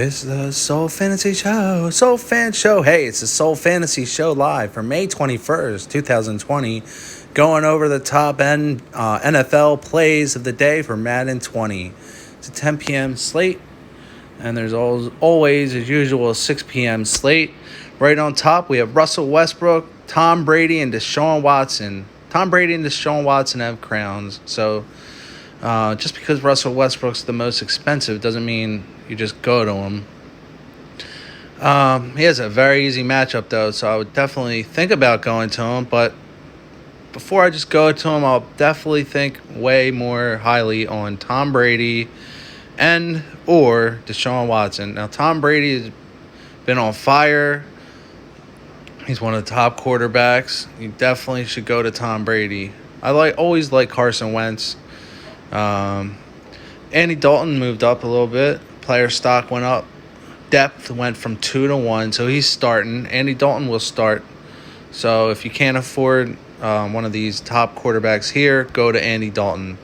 It's the Soul Fantasy Show. Soul Fan Show. Hey, it's the Soul Fantasy Show live for May 21st, 2020. Going over the top end NFL plays of the day for Madden 20. It's a 10 p.m. slate. And there's always, as usual, a 6 p.m. slate. Right on top, we have Russell Westbrook, Tom Brady, and Deshaun Watson. Tom Brady and Deshaun Watson have crowns. So just because Russell Westbrook's the most expensive doesn't mean you just go to him. He has a very easy matchup, though, so I would definitely think about going to him. But before I just go to him, I'll definitely think way more highly on Tom Brady and or Deshaun Watson. Now, Tom Brady has been on fire. He's one of the top quarterbacks. You definitely should go to Tom Brady. I always like Carson Wentz. Andy Dalton moved up a little bit. Player stock went up. Depth went from 2 to 1, so he's starting. Andy Dalton will start. So if you can't afford one of these top quarterbacks here, go to Andy Dalton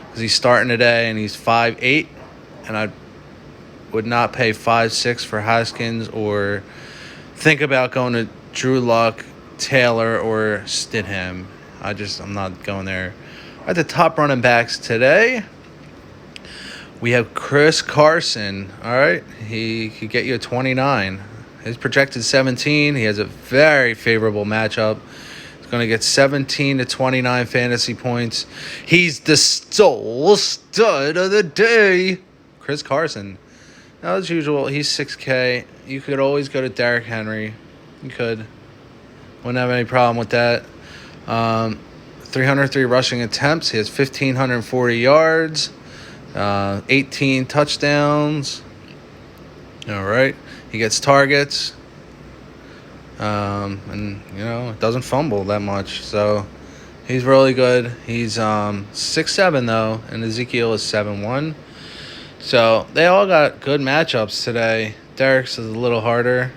because he's starting today and he's 5'8", and I would not pay 5'6" for Haskins or think about going to Drew Luck, Taylor, or Stidham. I'm not going there. At the top running backs today, we have Chris Carson. All right, he could get you a 29. His projected 17. He has a very favorable matchup. He's going to get 17 to 29 fantasy points. He's the sole stud of the day. Chris Carson. Now, as usual, he's 6K. You could always go to Derrick Henry. You could. Wouldn't have any problem with that. 303 rushing attempts. He has 1,540 yards. 18 touchdowns. All right. He gets targets. And, doesn't fumble that much. So, he's really good. He's 6'7", though, and Ezekiel is 7'1". So, they all got good matchups today. Derek's is a little harder.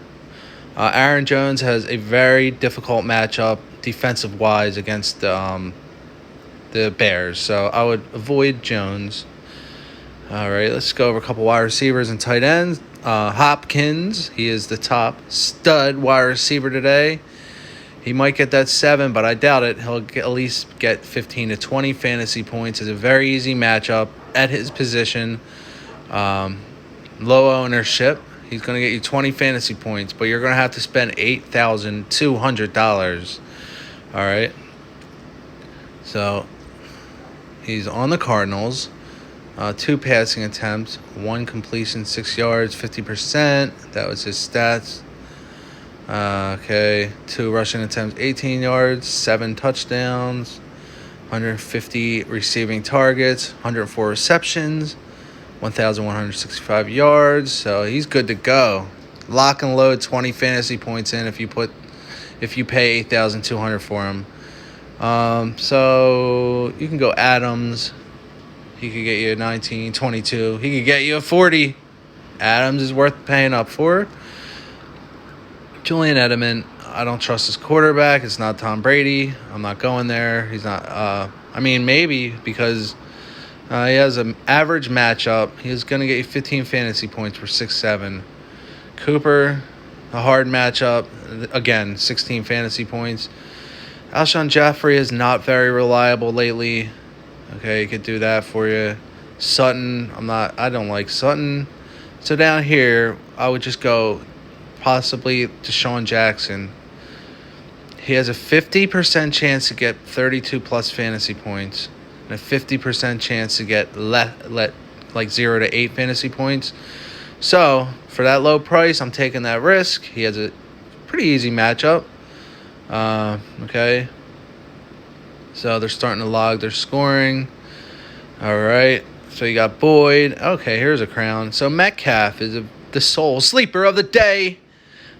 Aaron Jones has a very difficult matchup defensive-wise against the Bears. So, I would avoid Jones. All right, let's go over a couple wide receivers and tight ends. Hopkins, he is the top stud wide receiver today. He might get that 7, but I doubt it. He'll at least get 15 to 20 fantasy points. It's a very easy matchup at his position. Low ownership. He's going to get you 20 fantasy points, but you're going to have to spend $8,200. All right. So he's on the Cardinals. 2 passing attempts, 1 completion, 6 yards, 50%. That was his stats. 2 rushing attempts, 18 yards, 7 touchdowns, 150 receiving targets, 104 receptions, 1,165 yards. So he's good to go. Lock and load 20 fantasy points in if you pay 8,200 for him. So you can go Adams. He could get you a 19, 22. He could get you a 40. Adams is worth paying up for. Julian Edelman, I don't trust his quarterback. It's not Tom Brady. I'm not going there. He's not. Maybe because he has an average matchup. He's going to get you 15 fantasy points for 6'7". Cooper, a hard matchup. Again, 16 fantasy points. Alshon Jeffrey is not very reliable lately. Okay, he could do that for you. Sutton, I don't like Sutton. So down here, I would just go possibly Deshaun Jackson. He has a 50% chance to get 32-plus fantasy points and a 50% chance to get 0 to 8 fantasy points. So, for that low price, I'm taking that risk. He has a pretty easy matchup. Okay. So they're starting to log their scoring. All right. So you got Boyd. Okay, here's a crown. So Metcalf is the sole sleeper of the day.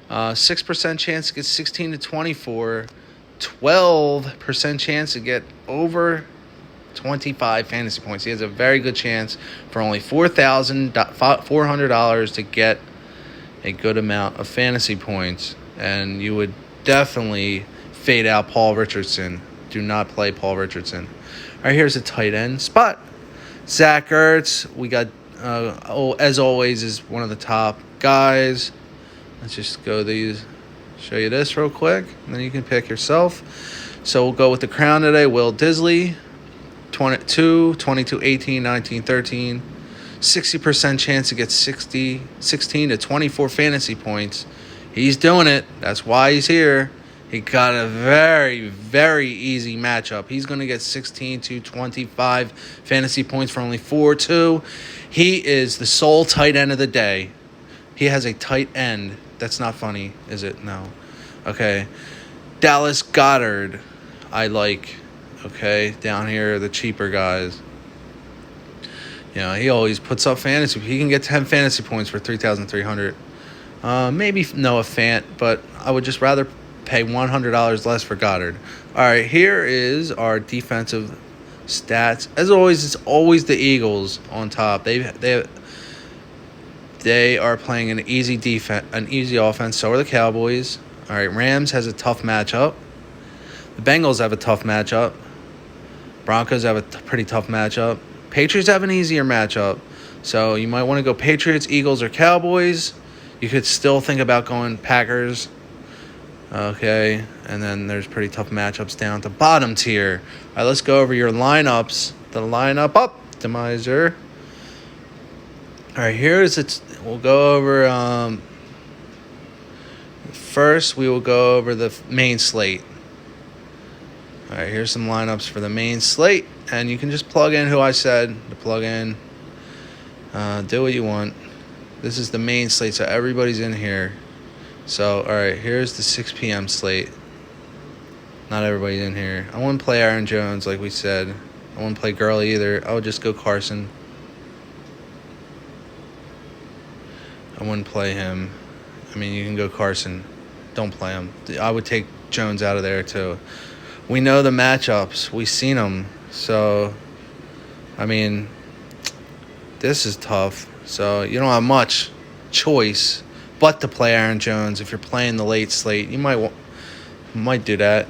6% chance to get 16 to 24. 12% chance to get over 25 fantasy points. He has a very good chance for only $4,400 to get a good amount of fantasy points. And you would definitely fade out Paul Richardson. Do not play Paul Richardson. All right, here's a tight end spot. Zach Ertz. We got as always, is one of the top guys. Let's just go these, show you this real quick, and then you can pick yourself. So we'll go with the crown today. Will Disley, 22, 18, 19, 13. 60% chance to get 16 to 24 fantasy points. He's doing it. That's why he's here. He got a very, very easy matchup. He's going to get 16 to 25 fantasy points for only 4-2. He is the sole tight end of the day. He has a tight end. That's not funny, is it? No. Okay. Dallas Goedert, I like. Okay. Down here, the cheaper guys. You know, he always puts up fantasy. He can get 10 fantasy points for 3,300. Maybe Noah Fant, but I would just rather pay $100 less for Goddard. All right, here is our defensive stats. As always, it's always the Eagles on top. They are playing an easy defense, an easy offense. So are the Cowboys. All right, Rams has a tough matchup. The Bengals have a tough matchup. Broncos have a pretty tough matchup. Patriots have an easier matchup. So you might want to go Patriots, Eagles, or Cowboys. You could still think about going Packers. Okay, and then there's pretty tough matchups down at the bottom tier. All right, let's go over your lineups. The lineup optimizer. All right, here's it. We'll go over. First, we will go over the main slate. All right, here's some lineups for the main slate, and you can just plug in who I said to plug in. Do what you want. This is the main slate, so everybody's in here. So, all right, here's the 6 p.m. slate. Not everybody's in here. I wouldn't play Aaron Jones, like we said. I wouldn't play Gurley either. I would just go Carson. I wouldn't play him. I mean, you can go Carson. Don't play him. I would take Jones out of there, too. We know the matchups. We've seen them. So, I mean, this is tough. So, you don't have much choice but to play Aaron Jones. If you're playing the late slate, you might do that.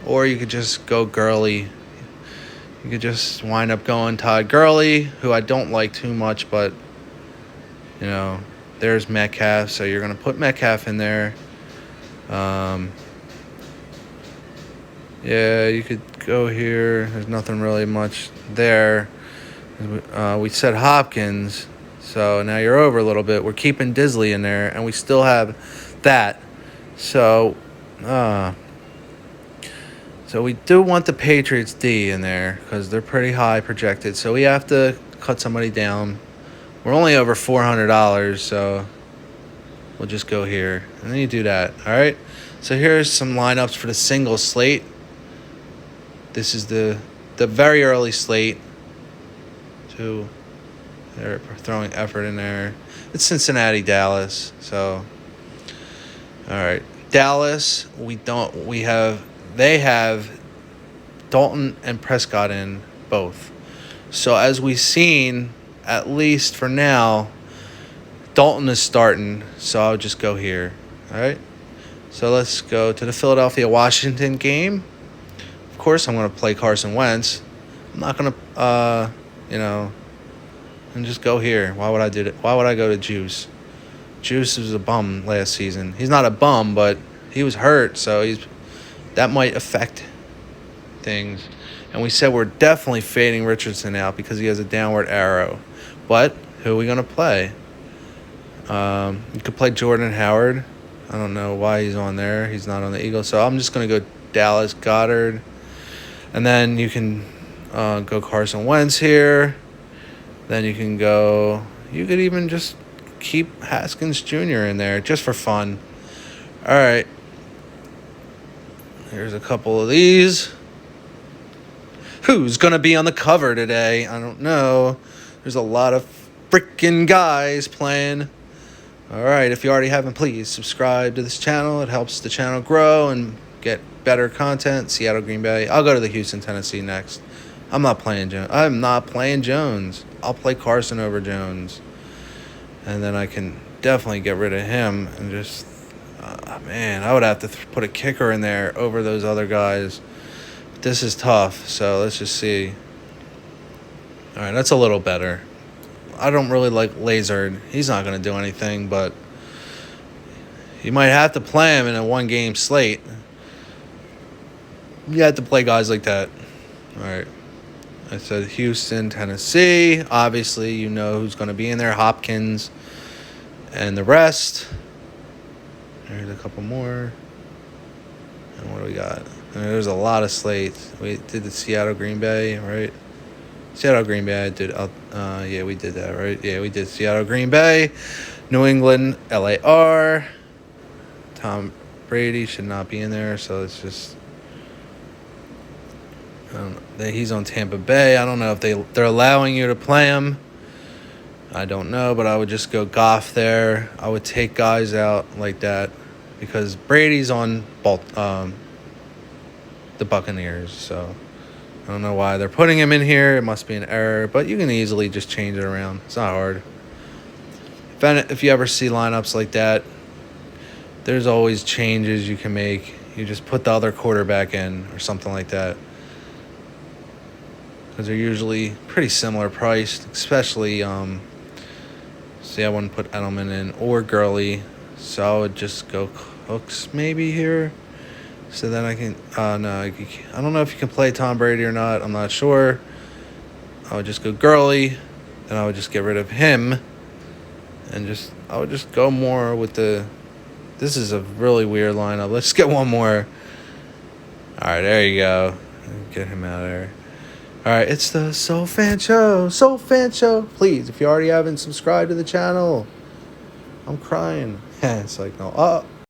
Or you could just go Gurley. You could just wind up going Todd Gurley, who I don't like too much, but, you know, there's Metcalf. So you're going to put Metcalf in there. Yeah, you could go here. There's nothing really much there. We said Hopkins. So now you're over a little bit. We're keeping Disley in there, and we still have that. So we do want the Patriots D in there because they're pretty high projected. So we have to cut somebody down. We're only over $400, so we'll just go here. And then you do that, all right? So here's some lineups for the single slate. This is the very early slate. They're throwing effort in there. It's Cincinnati, Dallas. So, all right, Dallas. They have Dalton and Prescott in both. So as we've seen, at least for now, Dalton is starting. So I'll just go here. All right. So let's go to the Philadelphia-Washington game. Of course, I'm going to play Carson Wentz. I'm not going to, and just go here. Why would I do that? Why would I go to Juice? Juice was a bum last season. He's not a bum, but he was hurt, so that might affect things. And we said we're definitely fading Richardson out because he has a downward arrow. But who are we going to play? You could play Jordan Howard. I don't know why he's on there. He's not on the Eagles. So I'm just going to go Dallas Goedert. And then you can go Carson Wentz here. Then you could even just keep Haskins Jr. in there just for fun. All right. Here's a couple of these. Who's going to be on the cover today? I don't know. There's a lot of freaking guys playing. All right. If you already haven't, please subscribe to this channel. It helps the channel grow and get better content. Seattle, Green Bay. I'll go to the Houston, Tennessee next. I'm not playing Jones. I'll play Carson over Jones. And then I can definitely get rid of him and just, I would have to put a kicker in there over those other guys. But this is tough, so let's just see. All right, that's a little better. I don't really like Lazard. He's not going to do anything, but you might have to play him in a 1-game slate. You have to play guys like that. All right. I said Houston, Tennessee. Obviously, you know who's going to be in there. Hopkins and the rest. There's a couple more. And what do we got? There's a lot of slates. We did the Seattle Green Bay, right? Seattle Green Bay. I did. Yeah, we did that, right? Yeah, we did Seattle Green Bay, New England, LAR. Tom Brady should not be in there, so it's just. I don't know. He's on Tampa Bay. I don't know if they're allowing you to play him. I don't know, but I would just go Goff there. I would take guys out like that because Brady's on the Buccaneers, so I don't know why they're putting him in here. It must be an error, but you can easily just change it around. It's not hard. If you ever see lineups like that, there's always changes you can make. You just put the other quarterback in or something like that because they're usually pretty similar priced, especially see, I wouldn't put Edelman in or Gurley, so I would just go Cooks maybe here. So then I can, no, I don't know if you can play Tom Brady or not. I'm not sure. I would just go Gurley. Then I would just get rid of him. And I would just go more with this is a really weird lineup. Let's get one more. All right, there you go. Get him out of there. All right, it's the Soul Fan Show. Soul Fan Show. Please, if you already haven't subscribed to the channel, I'm crying. It's like, no.